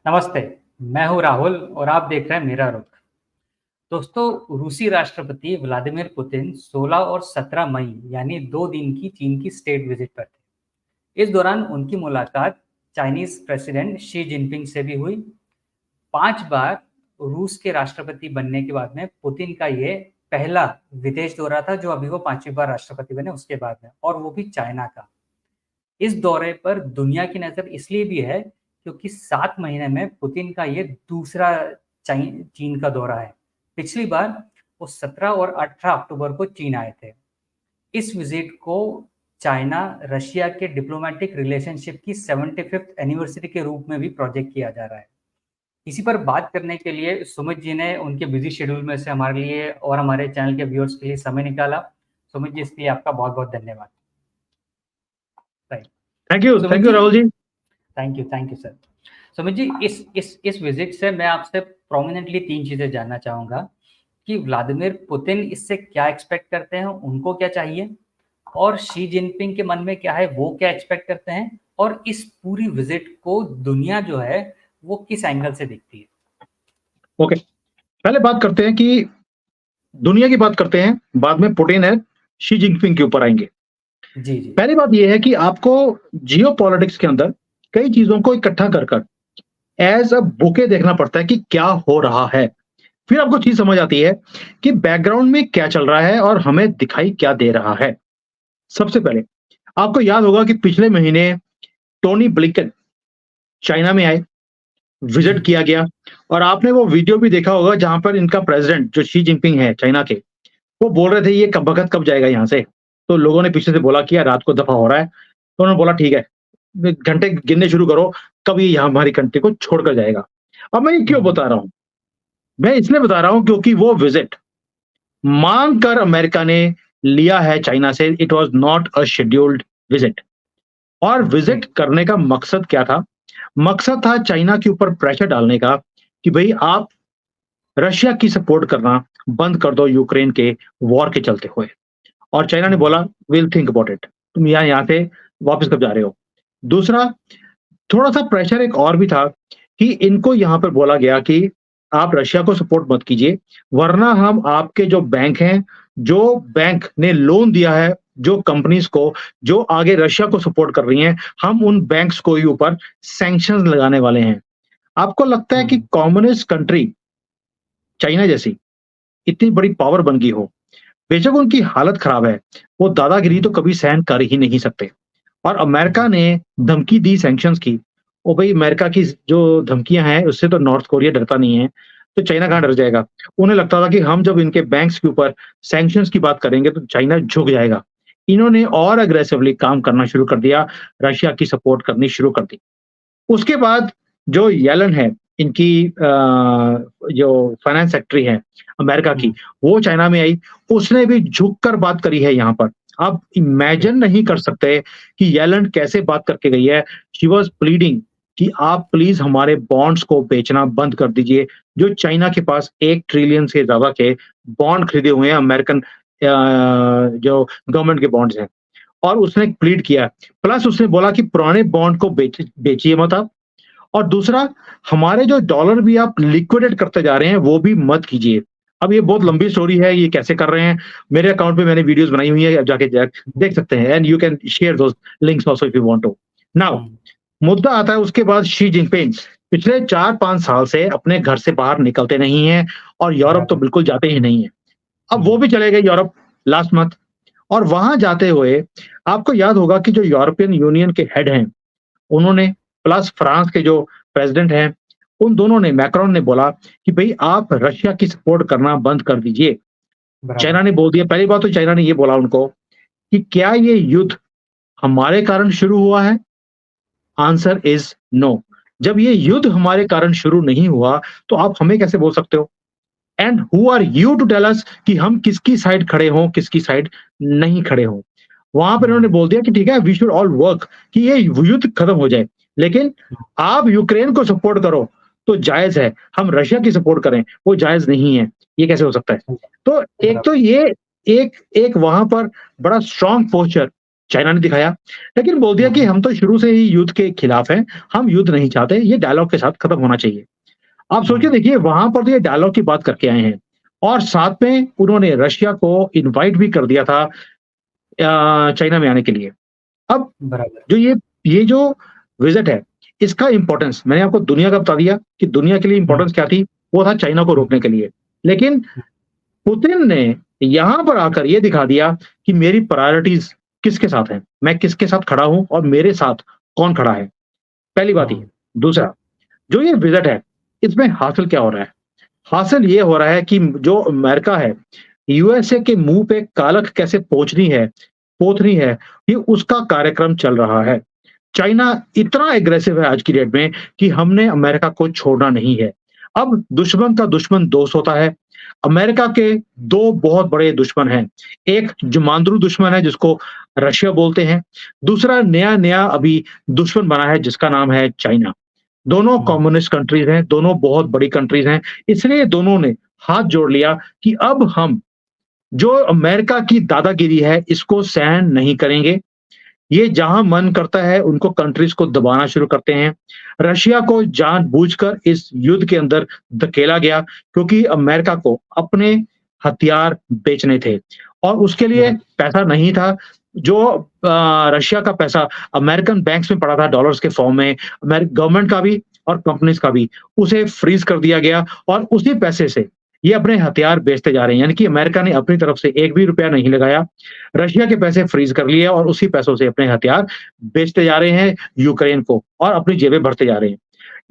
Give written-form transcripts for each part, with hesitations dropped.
नमस्ते, मैं हूँ राहुल और आप देख रहे हैं मेरा रुख। दोस्तों, रूसी राष्ट्रपति व्लादिमीर पुतिन 16 और 17 मई यानी 2 दिन की चीन की स्टेट विजिट पर थे। इस दौरान उनकी मुलाकात चाइनीज प्रेसिडेंट शी जिनपिंग से भी हुई। 5 बार रूस के राष्ट्रपति बनने के बाद में पुतिन का ये पहला विदेश दौरा था, जो अभी वो 5वीं बार राष्ट्रपति बने उसके बाद में, और वो भी चाइना का। इस दौरे पर दुनिया की नज़र इसलिए भी है क्योंकि 7 महीने में पुतिन का ये दूसरा चीन का दौरा है। पिछली बार वो 17 और 18 अक्टूबर को चीन आए थे। इस विजिट को चाइना रशिया के डिप्लोमेटिक रिलेशनशिप की 75th एनिवर्सरी के रूप में भी प्रोजेक्ट किया जा रहा है। इसी पर बात करने के लिए सुमित जी ने उनके बिजी शेड्यूल में से हमारे लिए और हमारे चैनल के व्यूअर्स के लिए समय निकाला। सुमित जी, इसके लिए आपका बहुत बहुत धन्यवाद। Thank you Rahul ji. Thank you sir. Sumit ji, इस विजिट से मैं आपसे प्रोमिनेंटली 3 चीजें जानना चाहूंगा कि व्लादिमीर पुतिन इससे क्या एक्सपेक्ट करते हैं, उनको क्या चाहिए, और शी जिनपिंग के मन में क्या है, वो क्या एक्सपेक्ट करते हैं, और इस पूरी विजिट को दुनिया जो है वो किस एंगल से देखती है। ओके, पहले बात करते हैं कि दुनिया की बात करते हैं, बाद में पुतिन है शी जिनपिंग के ऊपर आएंगे। जी। पहली बात यह है कि आपको जियोपॉलिटिक्स के अंदर कई चीजों को इकट्ठा कर एज अ बुके देखना पड़ता है कि क्या हो रहा है। फिर आपको चीज समझ आती है कि बैकग्राउंड में क्या चल रहा है और हमें दिखाई क्या दे रहा है। सबसे पहले आपको याद होगा कि पिछले महीने टोनी ब्लिंकन चाइना में आए, विजिट किया गया, और आपने वो वीडियो भी देखा होगा जहां पर इनका प्रेसिडेंट जो शी जिनपिंग है चाइना के, वो बोल रहे थे ये कब वक्त कब जाएगा यहाँ से। तो लोगों ने पीछे से बोला कि यार रात को दफा हो रहा है, तो उन्होंने बोला ठीक है, घंटे गिनने शुरू करो कब ये यहाँ हमारी कंट्री को छोड़कर जाएगा। अब मैं ये क्यों बता रहा हूं, मैं इसलिए बता रहा हूं क्योंकि वो विजिट मांग कर अमेरिका ने लिया है चाइना से। It was not a scheduled visit. और विजिट करने का मकसद क्या था? मकसद था चाइना के ऊपर प्रेशर डालने का कि भाई आप रशिया की सपोर्ट करना बंद कर दो यूक्रेन के वॉर के चलते हुए। और चाइना ने बोला विल थिंक अबाउट इट, तुम यहाँ से वापस कब जा रहे हो। दूसरा, थोड़ा सा प्रेशर एक और भी था कि इनको यहां पर बोला गया कि आप रशिया को सपोर्ट मत कीजिए, वरना हम आपके जो बैंक हैं, जो बैंक ने लोन दिया है जो कंपनीज को जो आगे रशिया को सपोर्ट कर रही हैं, हम उन बैंक्स को ही ऊपर सैंक्शंस लगाने वाले हैं। आपको लगता है कि कम्युनिस्ट कंट्री चाइना जैसी इतनी बड़ी पावर बन गई हो, बेशक उनकी हालत खराब है, वो दादागिरी तो कभी सहन कर ही नहीं सकते। और अमेरिका ने धमकी दी सैंक्शंस की, और भाई अमेरिका की जो धमकियां हैं उससे तो नॉर्थ कोरिया डरता नहीं है, तो चाइना कहां डर जाएगा। उन्हें लगता था कि हम जब इनके बैंक्स के ऊपर सैंक्शंस की बात करेंगे तो चाइना झुक जाएगा। इन्होंने और अग्रेसिवली काम करना शुरू कर दिया, रशिया की सपोर्ट करनी शुरू कर दी। उसके बाद जो येलन है, इनकी जो फाइनेंस सेक्रेटरी है अमेरिका की, वो चाइना में आई, उसने भी झुककर बात करी है यहाँ पर। आप इमेजिन नहीं कर सकते कि येलन कैसे बात करके गई है। शी वाज प्लीडिंग कि आप प्लीज हमारे बॉन्ड्स को बेचना बंद कर दीजिए, जो चाइना के पास 1 ट्रिलियन से ज्यादा के बॉन्ड खरीदे हुए हैं, अमेरिकन जो गवर्नमेंट के बॉन्ड्स हैं। और उसने प्लीड किया, प्लस उसने बोला कि पुराने बॉन्ड को बेचिए मत आप, और दूसरा हमारे जो डॉलर भी आप लिक्विडेट करते जा रहे हैं वो भी मत कीजिए। अब ये बहुत लंबी स्टोरी है, ये कैसे कर रहे हैं, मेरे अकाउंट पे मैंने वीडियोस बनाई हुई है, आप जाके देख सकते हैं, and you can share those links also if you want to. Now मुद्दा आता है उसके बाद, शी जिनपिंग पिछले 4-5 साल से अपने घर से बाहर निकलते नहीं हैं, और यूरोप तो बिल्कुल जाते ही नहीं है। अब वो भी चले गए यूरोप लास्ट मंथ, और वहां जाते हुए आपको याद होगा कि जो यूरोपियन यूनियन के हेड हैं उन्होंने, प्लस फ्रांस के जो प्रेसिडेंट हैं, उन दोनों ने, मैक्रोन ने बोला कि भाई आप रशिया की सपोर्ट करना बंद कर दीजिए। चाइना ने बोल दिया, पहली बात तो चाइना ने ये बोला उनको कि क्या ये युद्ध हमारे कारण शुरू हुआ है? Answer is no. जब ये युद्ध हमारे कारण शुरू नहीं हुआ तो आप हमें कैसे बोल सकते हो? And who are you to tell us कि हम किसकी साइड खड़े हों, किसकी साइड नहीं खड़े हों। वहां पर उन्होंने बोल दिया कि ठीक है, वी शुड ऑल वर्क कि ये युद्ध खत्म हो जाए, लेकिन आप यूक्रेन को सपोर्ट करो तो जायज है, हम रशिया की सपोर्ट करें वो जायज नहीं है। ये कैसे हो सकता है? तो एक तो ये एक वहां पर बड़ा स्ट्रॉन्ग पोस्चर चाइना ने दिखाया, लेकिन बोल दिया कि हम तो शुरू से ही युद्ध के खिलाफ हैं, हम युद्ध नहीं चाहते, ये डायलॉग के साथ खत्म होना चाहिए। आप सोच के देखिए वहां पर तो ये डायलॉग की बात करके आए हैं और साथ में उन्होंने रशिया को इनवाइट भी कर दिया था चाइना में आने के लिए। अब बराबर। जो ये जो विजिट है, इसका इंपॉर्टेंस मैंने आपको दुनिया का बता दिया कि दुनिया के लिए इंपॉर्टेंस क्या थी, वो था चाइना को रोकने के लिए। लेकिन पुतिन ने यहां पर आकर ये दिखा दिया कि मेरी प्रायोरिटीज किसके साथ हैं, मैं किसके साथ खड़ा हूं और मेरे साथ कौन खड़ा है। पहली बात ये। दूसरा, जो ये विजिट है, इसमें हासिल क्या हो रहा है? हासिल ये हो रहा है कि जो अमेरिका है, यूएसए के मुंह पे कालख कैसे पोतनी है, ये उसका कार्यक्रम चल रहा है। चाइना इतना एग्रेसिव है आज की डेट में कि हमने अमेरिका को छोड़ना नहीं है। अब दुश्मन का दुश्मन दोस्त होता है। अमेरिका के 2 बहुत बड़े दुश्मन हैं। एक जुमांद्रू दुश्मन है जिसको रशिया बोलते हैं, दूसरा नया-नया अभी दुश्मन बना है जिसका नाम है चाइना। दोनों कम्युनिस्ट कंट्रीज़ हैं, दोनों बहुत बड़ी कंट्रीज़ हैं, इसलिए दोनों ने हाथ जोड़ लिया कि अब हम जो अमेरिका की दादागिरी है, इसको सहन नहीं करेंगे। ये जहां मन करता है उनको कंट्रीज को दबाना शुरू करते हैं। रशिया को जानबूझकर इस युद्ध के अंदर धकेला गया क्योंकि अमेरिका को अपने हथियार बेचने थे और उसके लिए पैसा नहीं था। जो रशिया का पैसा अमेरिकन बैंक्स में पड़ा था डॉलर्स के फॉर्म में, गवर्नमेंट का भी और कंपनीज का भी, उसे फ्रीज कर दिया गया और उसी पैसे से ये अपने हथियार बेचते जा रहे हैं। यानी कि अमेरिका ने अपनी तरफ से एक भी रुपया नहीं लगाया, रशिया के पैसे फ्रीज कर लिए और उसी पैसों से अपने हथियार बेचते जा रहे हैं यूक्रेन को और अपनी जेबें भरते जा रहे हैं।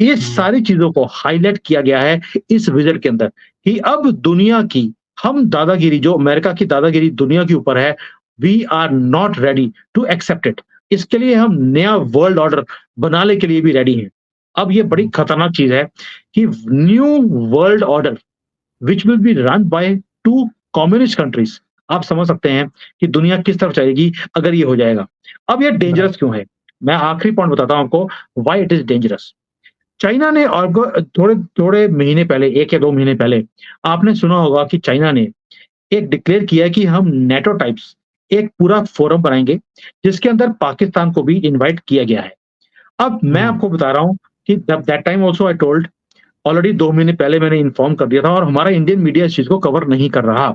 ये सारी चीजों को हाईलाइट किया गया है इस विजिट के अंदर कि अब दुनिया की हम दादागिरी, जो अमेरिका की दादागिरी दुनिया के ऊपर है, we are not ready to accept it. इसके लिए हम नया वर्ल्ड ऑर्डर बनाने के लिए भी रेडी हैं। अब ये बड़ी खतरनाक चीज है कि new world order which will be run by 2 communist countries। आप समझ सकते हैं कि दुनिया किस तरफ जाएगी अगर ये हो जाएगा। अब ये डेंजरस क्यों है? मैं आखिरी पॉइंट बताता हूं आपको why it is dangerous. China ने और थोड़े महीने पहले, 1 या 2 महीने पहले आपने सुना होगा कि चाइना ने एक डिक्लेयर किया है कि हम नेटो टाइप्स एक पूरा फोरम बनाएंगे जिसके अंदर पाकिस्तान को भी इनवाइट किया गया है। अब मैं आपको बता रहा हूं कि that time also I told, already 2 महीने पहले मैंने इन्फॉर्म कर दिया था और हमारा इंडियन मीडिया इस चीज को कवर नहीं कर रहा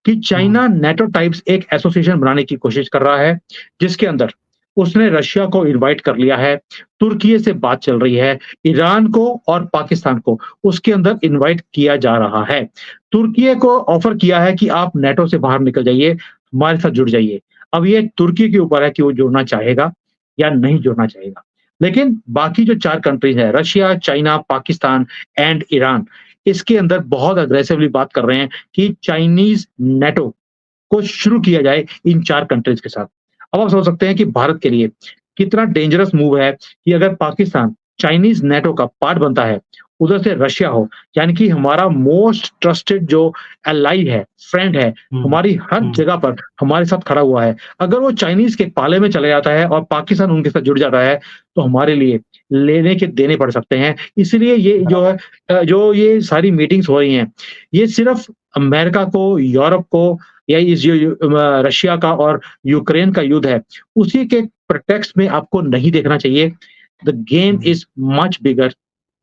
कि चाइना नेटो टाइप्स एक एसोसिएशन बनाने की कोशिश कर रहा है जिसके अंदर उसने रशिया को इनवाइट कर लिया है, तुर्की से बात चल रही है, ईरान को और पाकिस्तान को उसके अंदर इनवाइट किया जा रहा है। तुर्की को ऑफर किया है कि आप नेटो से बाहर निकल जाइए, हमारे साथ जुड़ जाइए। अब ये तुर्की के ऊपर है कि वो जुड़ना चाहेगा या नहीं जुड़ना चाहेगा। लेकिन बाकी जो 4 कंट्रीज है, Russia, China, Pakistan and Iran, इसके अंदर बहुत अग्रेसिवली बात कर रहे हैं कि चाइनीज नेटो को शुरू किया जाए इन 4 कंट्रीज के साथ। अब आप समझ सकते हैं कि भारत के लिए कितना डेंजरस मूव है कि अगर पाकिस्तान चाइनीज नेटो का पार्ट बनता है, उधर से रशिया हो, यानी कि हमारा मोस्ट ट्रस्टेड जो एलाई है, फ्रेंड है, हमारी हर जगह पर हमारे साथ खड़ा हुआ है, अगर वो चाइनीज के पाले में चले जाता है और पाकिस्तान उनके साथ जुड़ जाता है तो हमारे लिए लेने के देने पड़ सकते हैं। इसलिए ये जो है जो ये सारी मीटिंग्स हो रही हैं, ये सिर्फ अमेरिका को, यूरोप को या इस जो रशिया का और यूक्रेन का युद्ध है, उसी के प्रिटेक्स्ट में आपको नहीं देखना चाहिए। The game is much bigger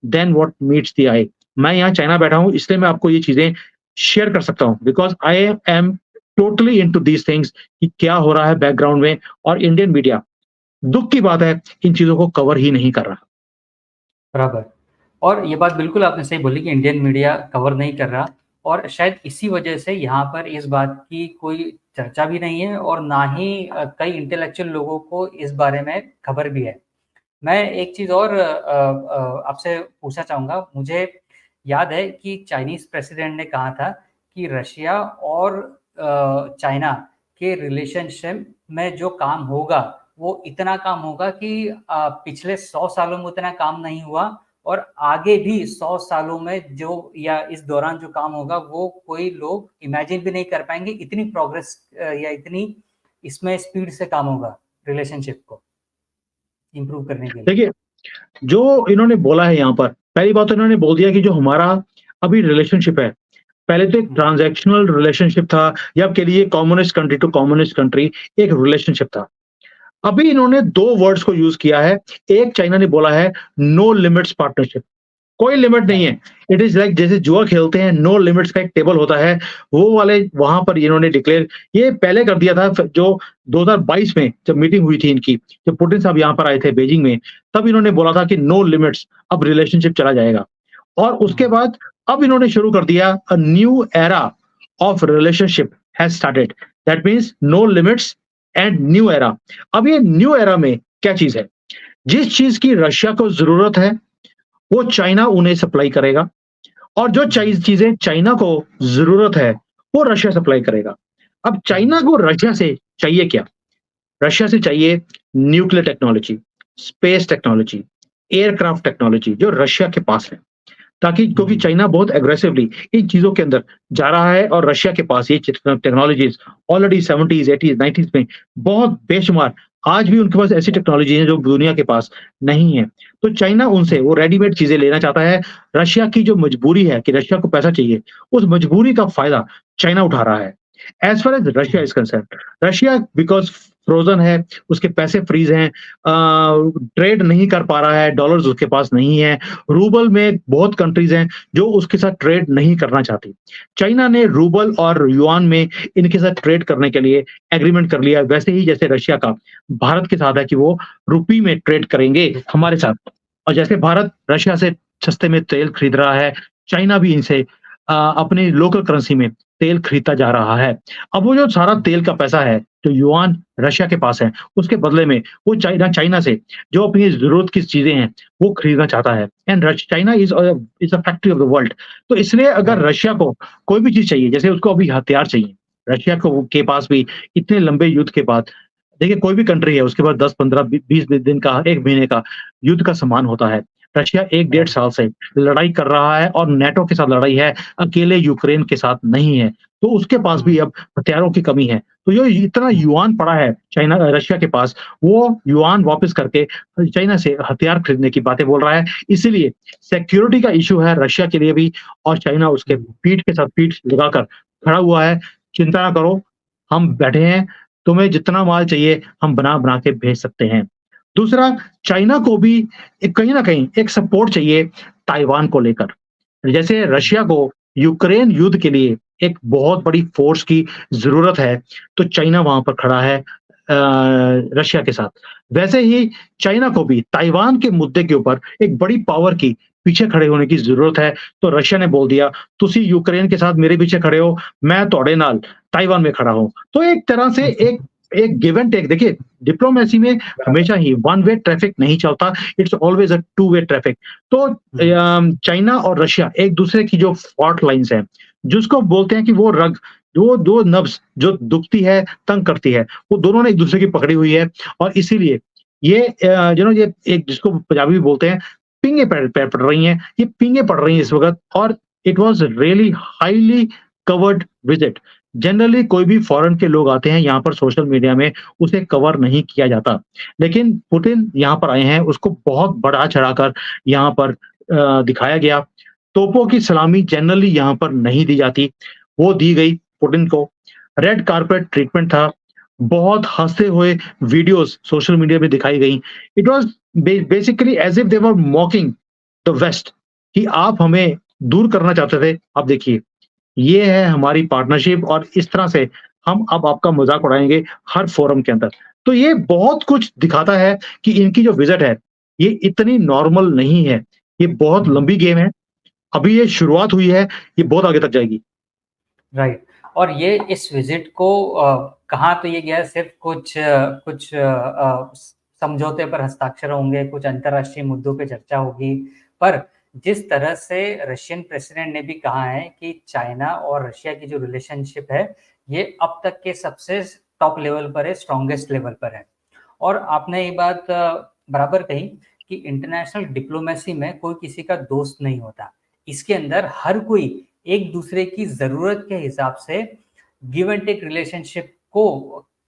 than what meets the eye. मैं यहाँ चाइना बैठा हूँ इसलिए मैं आपको ये चीजें शेयर कर सकता हूँ because I am totally into these things कि क्या हो रहा है बैकग्राउंड में, और इंडियन मीडिया, दुख की बात है, इन चीजों को कवर ही नहीं कर रहा। बराबर। और ये बात बिल्कुल आपने सही बोली कि इंडियन मीडिया कवर नहीं कर रहा और शायद इसी वजह से यहाँ पर इस बात की कोई चर्चा भी नहीं है और ना ही कई इंटेलेक्चुअल लोगों को इस बारे में खबर भी है। मैं एक चीज़ और आपसे पूछना चाहूँगा। मुझे याद है कि चाइनीज़ प्रेसिडेंट ने कहा था कि रशिया और चाइना के रिलेशनशिप में जो काम होगा वो इतना काम होगा कि पिछले 100 सालों में उतना काम नहीं हुआ और आगे भी 100 सालों में जो या इस दौरान जो काम होगा वो कोई लोग इमेजिन भी नहीं कर पाएंगे। इतनी प्रोग्रेस या इतनी इसमें स्पीड से काम होगा रिलेशनशिप को इम्प्रूव करने के लिए। देखिए, जो इन्होंने बोला है यहाँ पर, पहली बात तो इन्होंने बोल दिया कि जो हमारा अभी रिलेशनशिप है, पहले तो एक ट्रांजैक्शनल रिलेशनशिप था या आप कह लीजिए communist country to communist country एक रिलेशनशिप था। अभी इन्होंने 2 वर्ड्स को यूज़ किया है। एक चाइना ने बोला है नो लिमिट्स पार्टनरशिप। कोई लिमिट नहीं है। इट इज़ लाइक जैसे जुआ खेलते हैं, नो लिमिट्स का एक टेबल होता है, वो वाले वहाँ पर इन्होंने डिक्लेयर ये पहले कर दिया था जो 2022 में जब मीटिंग हुई थी इनकी, जब पुतिन साहब यहाँ पर आए थे बीजिंग में, तब इन्होंने बोला था कि नो लिमिट्स, अब रिलेशनशिप चला जाएगा। और उसके बाद अब इन्होंने शुरू कर दिया a new era of relationship has started. That means no limits and new era. अब ये न्यू एरा में क्या चीज़ है? जिस चीज़ की रशिया को ज़रूरत है, वो चाइना उन्हें सप्लाई करेगा और जो चीज़ें चाइना को ज़रूरत है, वो रशिया सप्लाई करेगा। अब चाइना को रशिया से चाहिए क्या? रशिया से चाहिए nuclear technology, space technology, aircraft technology जो रशिया के पास है। ताकि क्योंकि चाइना बहुत एग्रेसिवली इन चीज़ों के अंदर जा रहा है और रशिया के पास ये technologies already 70s, 80s, 90s में बहुत बेशुमार आज भी उनके पास ऐसी टेक्नोलॉजी है जो दुनिया के पास नहीं है। तो चाइना उनसे वो रेडीमेड चीज़ें लेना चाहता है। रशिया की जो मजबूरी है कि रशिया को पैसा चाहिए, उस मजबूरी का फ़ायदा चाइना उठा रहा है। As far as Russia is concerned, Russia because frozen है, उसके पैसे फ्रीज़ हैं, ट्रेड नहीं कर पा रहा है, डॉलर्स उसके पास नहीं है, रूबल में बहुत कंट्रीज़ हैं जो उसके साथ ट्रेड नहीं करना चाहती। चाइना ने रूबल और युआन में इनके साथ ट्रेड करने के लिए एग्रीमेंट कर लिया, वैसे ही जैसे रशिया का भारत के साथ है कि वो रुपये में ट्रेड करेंगे हमारे साथ। और जैसे भारत रशिया से सस्ते में तेल खरीद रहा है, चाइना भी इनसे अपनी लोकल करेंसी में तेल खरीदता जा रहा है। अब वो जो सारा तेल का पैसा है, जो युआन रशिया के पास है, उसके बदले में वो चाइना चाइना से जो अपनी ज़रूरत की चीज़ें हैं, वो खरीदना चाहता है। And China is a factory of the world. तो इसलिए अगर रशिया को कोई भी चीज़ चाहिए, जैसे उसको अभी हथियार चाहिए, रशिया को के पास भी इतने लंबे युद्ध के बाद देखिए कोई भी कंट्री है उसके पास 10, 15, 20 दिन का, 1 महीने का युद्ध का सामान होता है। रशिया 1 डेढ़ साल से लड़ाई कर रहा है और नेटो के साथ लड़ाई है, अकेले यूक्रेन के साथ नहीं है। तो उसके पास भी अब हथियारों की कमी है। तो जो इतना युआन पड़ा है चाइना रशिया के पास, वो युआन वापस करके चाइना से हथियार खरीदने की बातें बोल रहा है। इसीलिए सिक्योरिटी का इश्यू है रशिया के लिए भी और चाइना उसके पीठ के साथ पीठ लगाकर खड़ा हुआ है। चिंता ना करो, हम बैठे हैं, तुम्हें जितना माल चाहिए हम बना-बना के भेज सकते हैं। दूसरा, चाइना को भी कहीं न कहीं एक सपोर्ट चाहिए ताइवान को लेकर। जैसे रशिया को यूक्रेन युद्ध के लिए एक बहुत बड़ी फ़ोर्स की ज़रूरत है, तो चाइना वहाँ पर खड़ा है रशिया के साथ। वैसे ही चाइना को भी ताइवान के मुद्दे के ऊपर एक बड़ी पावर की पीछे खड़े होने की ज़रूरत है, तो रशिया ने बोल दिया, "तुसी यूक्रेन के साथ मेरे पीछे खड़े हो, मैं तुहाडे नाल ताइवान में खड़ा हूँ।" तो एक तरह से एक एक गिव एंड टेक देखिए डिप्लोमेसी में हमेशा ही वन वे ट्रैफिक नहीं चलता, it's always a two way traffic. तो चाइना और रशिया एक दूसरे की जो फॉल्ट लाइन्स हैं, जिसको बोलते हैं कि वो रग वो 2 नब्ज़ जो दुखती है, तंग करती है, वो दोनों ने एक दूसरे की पकड़ी हुई है और इसीलिए ये ये एक जिसको पंजाबी में बोलते हैं, पींगे पड़ रही हैं, ये पींगे पड़ रही हैं इस वक़्त और it was really highly covered visit. Generally कोई भी फॉरेन के लोग आते हैं यहाँ पर सोशल मीडिया में, उसे कवर नहीं किया जाता। लेकिन पुतिन यहाँ पर आए हैं, उसको बहुत बढ़ा-चढ़ाकर यहाँ पर दिखाया गया। तोपों की सलामी जनरली यहाँ पर नहीं दी जाती, वो दी गई पुतिन को। रेड कार्पेट ट्रीटमेंट था, बहुत हँसते हुए वीडियोज़ सोशल मीडिया पे दिखाई गईं। It was basically as if they were mocking the west कि आप हमें दूर करना चाहते थे, अब देखिए, ये है हमारी पार्टनरशिप और इस तरह से हम अब आपका मज़ाक उड़ाएँगे हर फोरम के अंदर। तो ये बहुत कुछ दिखाता है कि इनकी जो विज़िट है, ये इतनी नॉर्मल नहीं है, ये बहुत लंबी गेम है। अभी ये शुरुआत हुई है, ये बहुत आगे तक जाएगी। राइट। और ये इस विजिट को कहाँ तो ये गया सिर्फ कुछ समझौते पर हस्ताक्षर होंगे, कुछ अंतर्राष्ट्रीय मुद्दों पे चर्चा होगी, पर जिस तरह से रशियन प्रेसिडेंट ने भी कहा है कि चाइना और रशिया की जो रिलेशनशिप है, ये अब तक के सबसे टॉप लेवल पर है, स्ट्रॉन्गेस्ट लेवल पर है। और आपने ये बात बराबर कही कि इंटरनेशनल डिप्लोमेसी में कोई किसी का दोस्त नहीं होता। इसके अंदर हर कोई एक दूसरे की ज़रूरत के हिसाब से गिव एंड टेक रिलेशनशिप को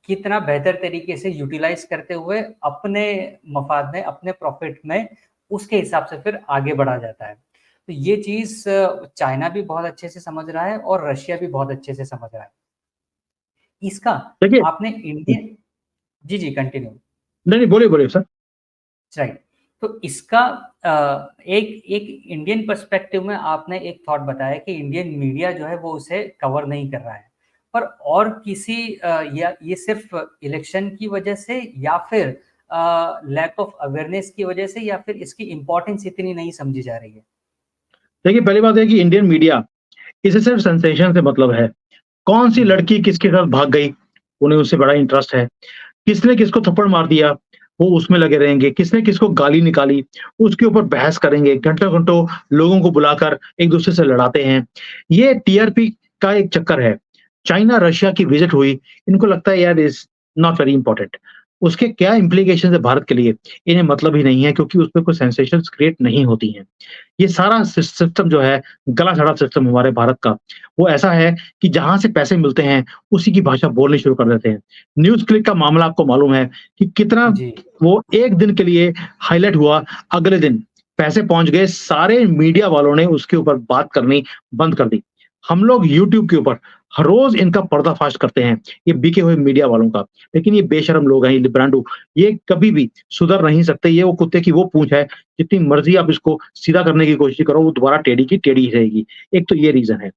कितना बेहतर तरीके से यूटिलाइज़ करते हुए अपने मफ़ाद में, अपने प्रॉफ़िट में उसके हिसाब से फिर आगे बढ़ा जाता है। तो ये चीज़ चाइना भी बहुत अच्छे से समझ रहा है और रशिया भी बहुत अच्छे से समझ रहा है। इसका देखिए आपने इंडियन जी, जी, कंटिन्यू। नहीं, नहीं, बोलिए, बोलिए सर। राइट। तो इसका एक एक इंडियन पर्सपेक्टिव में आपने एक थॉट बताया कि इंडियन मीडिया जो है वो उसे कवर नहीं कर रहा है, पर और किसी या ये सिर्फ इलेक्शन की वजह से या फिर लैक ऑफ अवेयरनेस की वजह से या फिर इसकी इम्पोर्टेंस इतनी नहीं समझी जा रही है? देखिए, पहली बात है कि इंडियन मीडिया, इसे सिर्फ सेंसेशन से मतलब है। कौन सी हम्म, लड़की किसके साथ भाग गई, उन्हें उससे बड़ा इंटरेस्ट है। किसने किसको थप्पड़ मार दिया, वो उसमें लगे रहेंगे। किसने किसको गाली निकाली, उसके ऊपर बहस करेंगे। घंटों-घंटों लोगों को बुलाकर एक-दूसरे से लड़ाते हैं। ये टीआरपी का एक चक्कर है। चाइना, रशिया की विज़िट हुई, इनको लगता है यार इज़ नॉट वेरी इम्पोर्टेंट। उसके क्या इम्प्लीकेशंस है भारत के लिए, इन्हें मतलब ही नहीं है, क्योंकि उसपे कोई सेंसेशंस क्रिएट नहीं होती हैं। ये सारा सिस्टम जो है, गला-सड़ा सिस्टम हमारे भारत का, वो ऐसा है कि जहाँ से पैसे मिलते हैं, उसी की भाषा बोलनी शुरू कर देते हैं। न्यूज़ क्लिक का मामला आपको मालूम है कि कितना जी। वो 1 दिन के लिए हाइलाइट हुआ, अगले दिन पैसे पहुँच गए, सारे मीडिया वालों ने उसके ऊपर बात करनी बंद कर दी। हम लोग यूट्यूब के ऊपर हर रोज़ इनका पर्दाफ़ाश करते हैं, ये बिके हुए मीडिया वालों का। लेकिन ये बेशर्म लोग हैं, ये लिब्रांडू, ये कभी भी सुधर नहीं सकते। ये वो कुत्ते की वो पूँछ है, जितनी मर्ज़ी आप इसको सीधा करने की कोशिश करो, वो दोबारा टेढ़ी की टेढ़ी ही रहेगी। एक तो ये रीज़न है।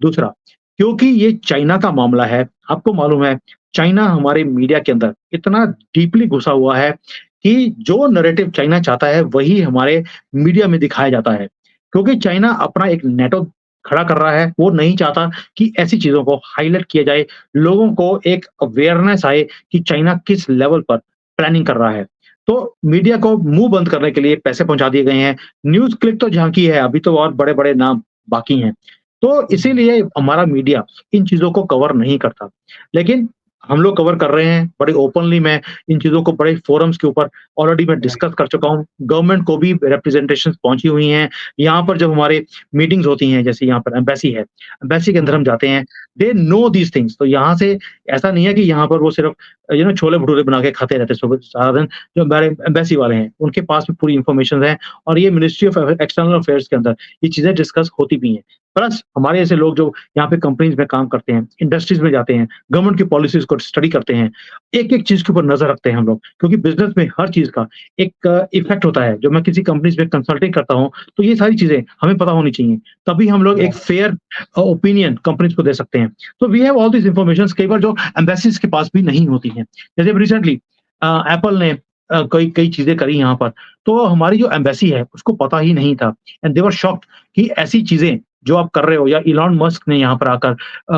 दूसरा, क्योंकि ये चाइना का मामला है, आपको मालूम है, चाइना हमारे मीडिया के अंदर इतना डीपली घुसा हुआ है कि जो नैरेटिव चाइना चाहता है, वही हमारे मीडिया में दिखाया जाता है। क्योंकि चाइना अपना एक नेटवर्क खड़ा कर रहा है, वो नहीं चाहता कि ऐसी चीज़ों को हाइलाइट किया जाए, लोगों को एक अवेयरनेस आए कि चाइना किस लेवल पर प्लानिंग कर रहा है। तो मीडिया को मुँह बंद करने के लिए पैसे पहुँचा दिए गए हैं। न्यूज़ क्लिक तो झाँकी है, अभी तो और बड़े-बड़े नाम बाकी हैं। तो हम्म, इसीलिए हमारा मीडिया इन चीज़ों को कवर नहीं करता। लेकिन हम लोग कवर कर रहे हैं, बड़े ओपनली मैं इन चीज़ों को बड़े फोरम्स के ऊपर ऑलरेडी मैं राइट। डिस्कस कर चुका हूँ। गवर्नमेंट को भी रिप्रेजेंटेशंस पहुँची हुई हैं। यहाँ पर जब हमारे मीटिंग्स होती हैं, जैसे यहाँ पर एम्बेसी है, एम्बेसी के अंदर हम हम्म, जाते हैं, दे नो दीज़ थिंग्स। तो यहाँ से ऐसा नहीं है कि यहाँ पर वो सिर्फ छोले-भटूरे बना के खाते रहते हैं सुबह सारा दिन। जो हमारे एम्बेसी वाले हैं, उनके पास भी पूरी इन्फॉर्मेशन है और ये मिनिस्ट्री ऑफ एक्सटर्नल अफेयर्स के अंदर ये चीज़ें डिस्कस होती भी हैं। प्लस हमारे ऐसे लोग जो यहाँ पे कंपनीज़ में काम करते हैं, इंडस्ट्रीज़ में जाते हैं, गवर्नमेंट की पॉलिसीज़ को स्टडी करते हैं। एक-एक चीज़ के ऊपर नज़र रखते हैं हम लोग, क्योंकि बिज़नेस में हर चीज़ का एक इफ़ेक्ट होता है। जब मैं किसी कंपनीज़ में कंसल्टिंग करता हूँ, तो ये सारी चीज़ें हमें पता होनी चाहिए। तभी हम लोग एक राइट। फेयर ओपिनियन कंपनीज़ को दे सकते हैं। तो we have all these informations, कई बार जो एम्बेसीज़ के पास भी नहीं होती हैं। जैसे अभी रिसेंटली एप्पल ने कई कई चीज़ें करी यहाँ पर, तो हमारी जो एम्बेसी है, उसको पता ही नहीं था एंड दे वर शॉक्ड कि ऐसी चीज़ें जो आप कर रहे हो, या इलॉन मस्क ने यहाँ पर आकर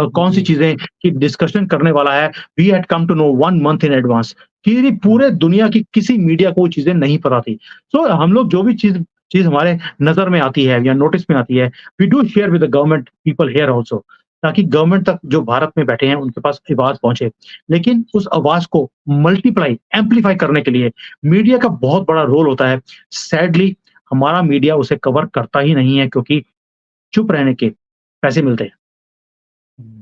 कौन-सी जी। चीज़ें की डिस्कशन करने वाला है, we had come to know 1 month in advance, कि ये हम्म, पूरे दुनिया की किसी मीडिया को वो चीज़ें नहीं पता थी। सो हम लोग जो भी चीज़ चीज़ हमारे नज़र में आती है या नोटिस में आती है, we do share with the government people here also, ताकि गवर्नमेंट तक जो भारत में बैठे हैं, उनके पास आवाज़ पहुँचे। लेकिन उस आवाज़ को मल्टीप्लाई, एम्प्लीफाई करने के लिए मीडिया का बहुत बड़ा रोल होता है। सैडली हमारा मीडिया उसे कवर करता ही नहीं है, क्योंकि चुप रहने के पैसे मिलते हैं। हम्म।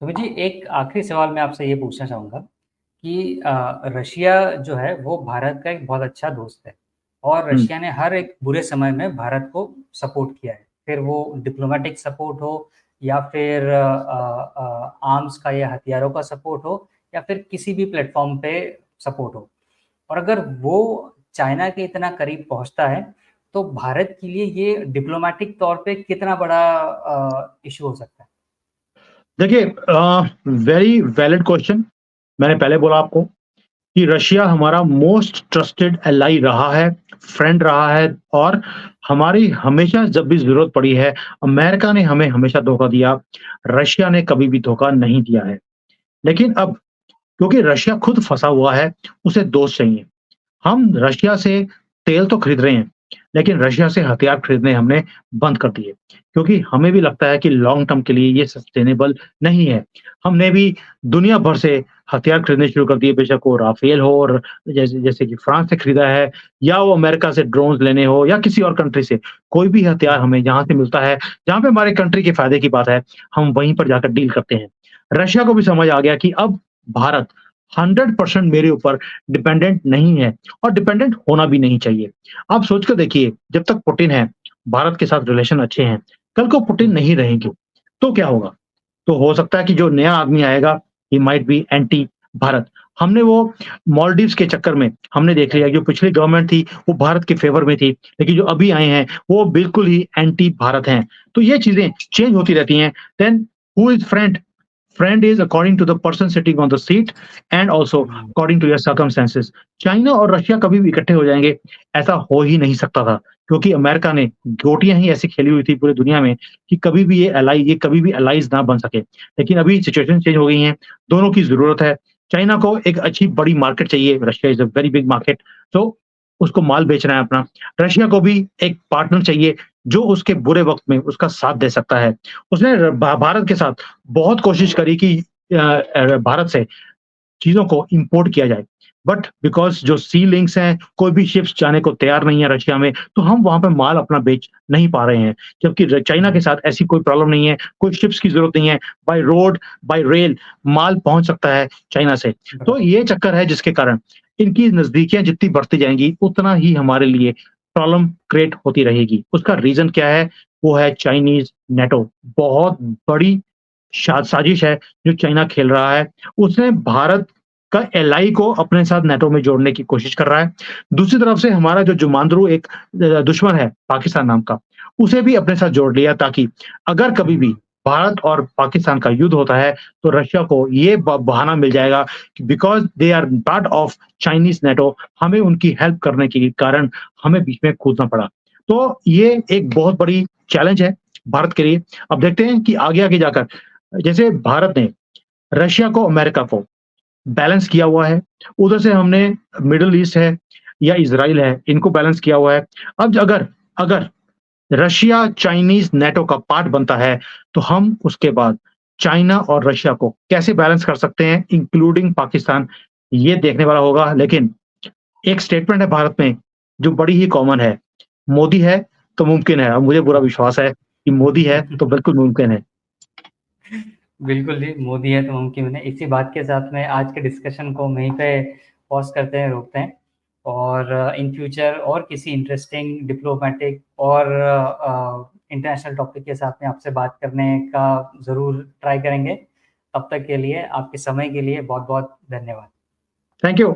तो जी एक आखिरी सवाल मैं आपसे ये पूछना चाहूँगा कि रशिया जो है वो भारत का एक बहुत अच्छा दोस्त है और हुँ, रशिया ने हर एक बुरे समय में भारत को सपोर्ट किया है। फिर वो डिप्लोमेटिक सपोर्ट हो या फिर आर्म्स का या हथियारों का सपोर्ट हो या फिर किसी भी प्लेटफ़ॉर्म पे सपोर्ट हो। और अगर वो चाइना के इतना करीब पहुँचता है, तो भारत के लिए ये डिप्लोमैटिक तौर पे कितना बड़ा इश्यू हो सकता है? देखिए वेरी वैलिड क्वेश्चन। मैंने पहले बोला आपको कि रशिया हमारा मोस्ट ट्रस्टेड एलाई रहा है, फ्रेंड रहा है, और हमारी हमेशा जब भी ज़रूरत पड़ी है, अमेरिका ने हमें हमेशा धोखा दिया, रशिया ने कभी भी धोखा नहीं दिया है। लेकिन अब क्योंकि रशिया खुद फँसा हुआ है, उसे दोस्त चाहिए। हम रशिया से तेल तो खरीद रहे हैं, लेकिन रशिया से हथियार खरीदने हमने बंद कर दिए, क्योंकि हमें भी लगता है कि लॉन्ग टर्म के लिए ये सस्टेनेबल नहीं है। हमने भी दुनिया भर से हथियार खरीदने शुरू कर दिए, बेशक वो राफेल हो, और जैसे जैसे कि फ्रांस से खरीदा है, या वो अमेरिका से ड्रोन्स लेने हो, या किसी और कंट्री से। कोई भी हथियार हुँ, हमें जहाँ से मिलता है, जहाँ पे हमारे कंट्री के फ़ायदे की बात है, हम वहीं पर जाकर डील करते हैं। रशिया को भी समझ आ गया कि अब भारत 100% मेरे ऊपर डिपेंडेंट नहीं है, और डिपेंडेंट होना भी नहीं चाहिए। आप सोच कर देखिए, जब तक पुतिन है, भारत के साथ रिलेशन अच्छे हैं, कल को पुतिन हुँ, नहीं रहेंगे, तो क्या होगा? तो हो सकता है कि जो नया आदमी आएगा, he might be anti Bharat. हमने वो मालदीव्स के चक्कर में हमने देख लिया, जो पिछली गवर्नमेंट थी वो भारत के फेवर में थी, लेकिन जो अभी आए हैं वो बिल्कुल ही एंटी भारत हैं। तो ये चीजें चेंज होती रहती हैं। Then who is friend? Friend is according to the person sitting on the seat and also according to your circumstances. China और रशिया कभी भी इकट्ठे हो जाएंगे, ऐसा हो ही नहीं सकता था, क्योंकि अमेरिका ने गोटियां ही ऐसी खेली हुई थी पूरी दुनिया में कि कभी भी ये कभी भी अलाइज ना बन सके। लेकिन अभी सिचुएशन चेंज हो गई है, दोनों की जरूरत है। चाइना को एक अच्छी बड़ी मार्केट चाहिए, Russia is a very big market, तो उसको माल बेचना है अपना। रशिया को भी एक पार्टनर चाहिए जो उसके बुरे वक्त में उसका साथ दे सकता है। उसने भारत के साथ बहुत कोशिश करी कि भारत से चीजों को इंपोर्ट किया जाए, बट बिकॉज जो सी लिंक्स हैं, कोई भी शिप्स जाने को तैयार नहीं है रशिया में, तो हम वहां पे माल अपना बेच नहीं पा रहे हैं। जबकि चाइना के साथ ऐसी कोई प्रॉब्लम नहीं है, कोई शिप्स की जरूरत नहीं है, बाय रोड बाय रेल माल पहुंच सकता है चाइना से। तो ये चक्कर है जिसके कारण इनकी नजदीकियां जितनी बढ़ती जाएंगी उतना ही हमारे लिए प्रॉब्लम क्रिएट होती रहेगी। उसका रीजन क्या है? वो है चाइनीज नेटो। बहुत बड़ी साजिश है जो चाइना खेल रहा है। उसने भारत का एलआई को अपने साथ नेटो में जोड़ने की कोशिश कर रहा है। दूसरी तरफ से हमारा जो जुमांद्रू एक दुश्मन है पाकिस्तान नाम का, उसे भी अपने साथ जोड़ लिया, ताकि अगर कभी भी भारत और पाकिस्तान का युद्ध होता है तो रशिया को ये बहाना मिल जाएगा कि because they are part of Chinese NATO, हमें उनकी हेल्प करने के कारण हमें बीच में कूदना पड़ा। तो ये एक बहुत बड़ी चैलेंज है भारत के लिए। अब देखते हैं कि आगे आगे जाकर जैसे भारत ने रशिया को अमेरिका को बैलेंस किया हुआ है, उधर से हमने मिडल ईस्ट है या इज़राइल है, इनको बैलेंस किया हुआ है। अब अगर अगर रशिया चाइनीज नेटो का पार्ट बनता है, तो हम उसके बाद चाइना और रशिया को कैसे बैलेंस कर सकते हैं, इंक्लूडिंग पाकिस्तान, ये देखने वाला होगा। लेकिन एक स्टेटमेंट है भारत में जो बड़ी ही कॉमन है, मोदी है तो मुमकिन है। अब मुझे पूरा विश्वास है कि मोदी है तो बिल्कुल मुमकिन है। बिल्कुल जी, मोदी है तो मुमकिन है। इसी बात के साथ में आज के डिस्कशन को वहीं पे पॉज करते हैं, रोकते हैं, और इन फ्यूचर और किसी इंटरेस्टिंग डिप्लोमेटिक और इंटरनेशनल टॉपिक के साथ में आपसे बात करने का ज़रूर ट्राई करेंगे। तब तक के लिए आपके समय के लिए बहुत बहुत धन्यवाद। Thank you.